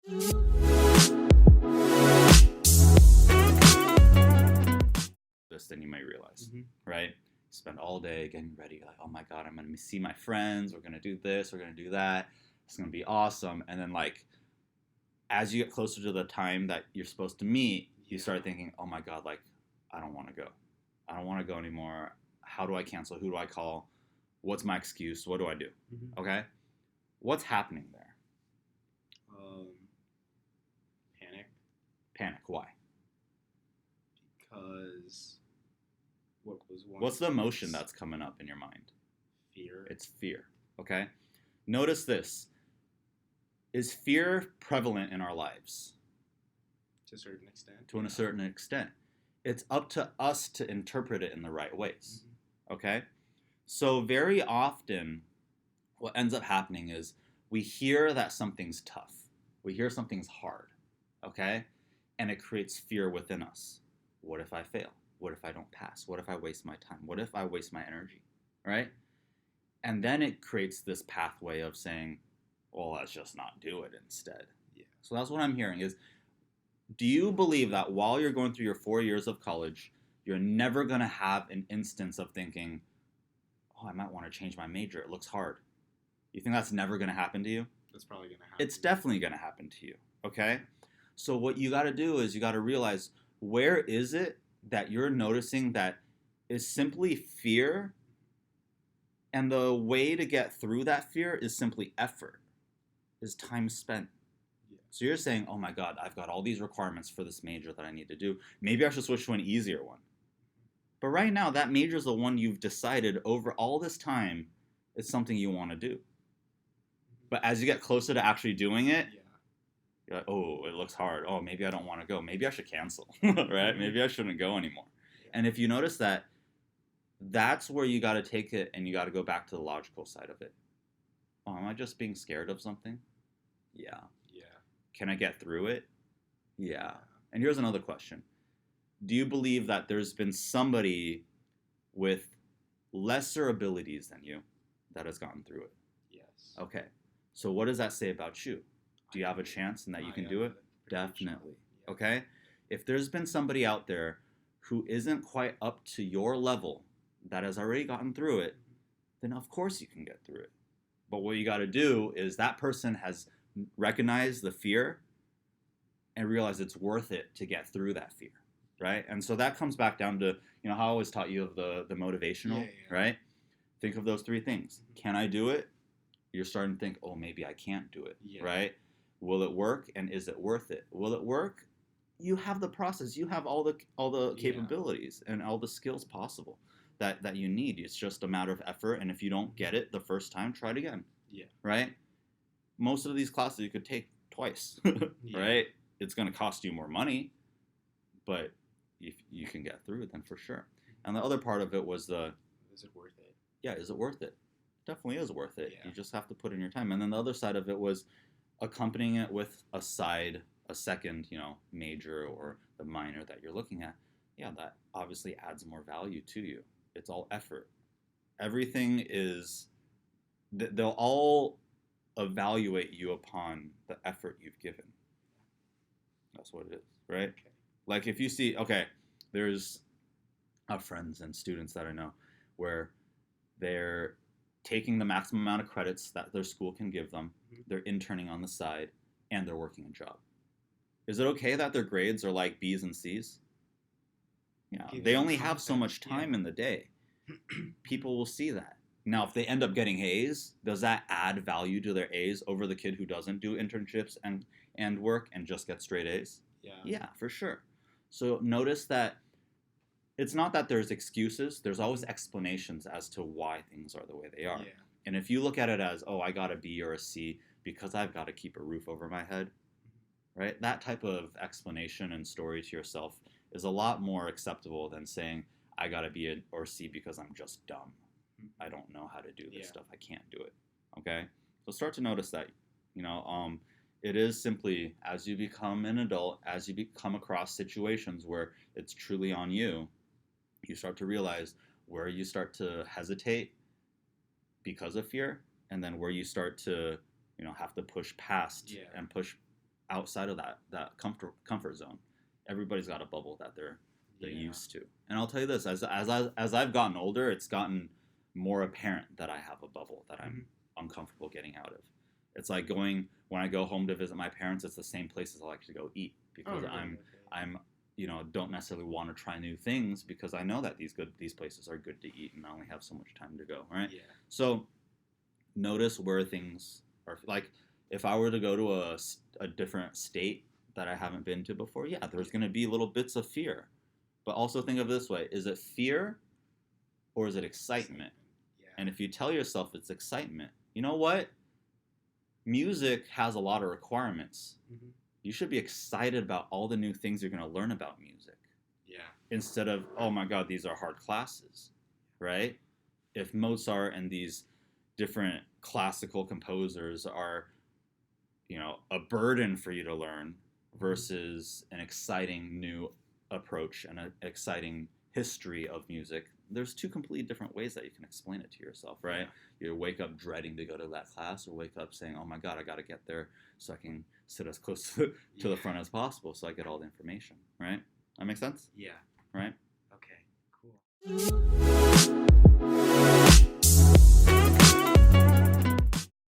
This than you might realize, right? Spend all day getting ready, like, oh my God, I'm gonna see my friends, we're gonna do this, we're gonna do that, it's gonna be awesome. And then, like, as you get closer to the time that you're supposed to meet, you start thinking, oh my God, like, I don't want to go. I don't want to go anymore. How do I cancel? Who do I call? What's my excuse? What do I do? Okay? What's happening there? Panic. Panic. Why? Because what's the emotion that's coming up in your mind? Fear. It's fear. Okay? Notice this. Is fear prevalent in our lives? To a certain extent. To a certain extent. It's up to us to interpret it in the right ways. Okay? So very often, what ends up happening is we hear that something's tough. We hear something's hard. Okay? And it creates fear within us. What if I fail? What if I don't pass? What if I waste my time? What if I waste my energy? Right? And then it creates this pathway of saying, well, let's just not do it instead. Yeah. So that's what I'm hearing is, do you believe that while you're going through your 4 years of college, you're never going to have an instance of thinking, oh, I might want to change my major. It looks hard. You think that's never going to happen to you? That's probably going to happen. It's definitely going to happen to you. Okay? So what you got to do is you got to realize, where is it that you're noticing that is simply fear, and the way to get through that fear is simply effort, is time spent. Yeah. So you're saying, oh my God, I've got all these requirements for this major that I need to do. Maybe I should switch to an easier one. But right now, that major is the one you've decided over all this time is something you want to do. But as you get closer to actually doing it, you're like, oh, it looks hard. Oh, maybe I don't want to go. Maybe I should cancel, right? Maybe I shouldn't go anymore. Yeah. And if you notice that, that's where you got to take it and you got to go back to the logical side of it. Oh, am I just being scared of something? Yeah. Yeah. Can I get through it? Yeah. And here's another question. Do you believe that there's been somebody with lesser abilities than you that has gotten through it? Yes. Okay. So what does that say about you? Do you have a chance in that you can do it? Definitely. Yeah. Okay? If there's been somebody out there who isn't quite up to your level that has already gotten through it, then of course you can get through it. But what you got to do is that person has recognized the fear and realized it's worth it to get through that fear, right? And so that comes back down to, how I always taught you of the motivational, right? Think of those three things. Can I do it? You're starting to think, oh, maybe I can't do it, right? Will it work, and is it worth it? Will it work? You have the process. You have all the capabilities and all the skills possible that you need. It's just a matter of effort, and if you don't get it the first time, try it again. Yeah. Right? Most of these classes you could take twice, right? It's going to cost you more money, but if you can get through it, then for sure. And the other part of it was is it worth it? Yeah, is it worth it? Definitely is worth it. Yeah. You just have to put in your time. And then the other side of it was accompanying it with a second, major or the minor that you're looking at. Yeah, that obviously adds more value to you. It's all effort. Everything is, they'll all evaluate you upon the effort you've given. That's what it is, right? Okay. Like if you see, there's friends and students that I know where they're taking the maximum amount of credits that their school can give them, they're interning on the side, and they're working a job. Is it okay that their grades are like B's and C's? Yeah, they only have so much time in the day. People will see that. Now, if they end up getting A's, does that add value to their A's over the kid who doesn't do internships and work and just get straight A's? Yeah. Yeah, for sure. So notice that it's not that there's excuses. There's always explanations as to why things are the way they are. Yeah. And if you look at it as, oh, I got a B or a C because I've got to keep a roof over my head, right? That type of explanation and story to yourself is a lot more acceptable than saying, I got a B or C because I'm just dumb. I don't know how to do this stuff. I can't do it. Okay? So start to notice that, it is simply as you become an adult, as you come across situations where it's truly on you, you start to realize where you start to hesitate because of fear, and then where you start to, have to push past and push outside of that comfort zone. Everybody's got a bubble that they're used to. And I'll tell you this, as I've gotten older, it's gotten more apparent that I have a bubble that I'm uncomfortable getting out of. It's like when I go home to visit my parents, it's the same places I like to go eat, because I'm don't necessarily want to try new things, because I know that these places are good to eat and I only have so much time to go, right? Yeah. So notice where things are. Like, if I were to go to a different state that I haven't been to before, yeah, there's going to be little bits of fear. But also think of it this way: is it fear or is it excitement? Yeah. And if you tell yourself it's excitement, you know what? Music has a lot of requirements. Mm-hmm. You should be excited about all the new things you're going to learn about music. Yeah. Instead of, oh my God, these are hard classes, right? If Mozart and these different classical composers are, a burden for you to learn versus an exciting new approach and an exciting history of music, there's two completely different ways that you can explain it to yourself, right? Yeah. You wake up dreading to go to that class, or wake up saying, oh my God, I got to get there so I can sit as close to the front as possible so I get all the information, right? That makes sense? Yeah. Right? Okay, cool.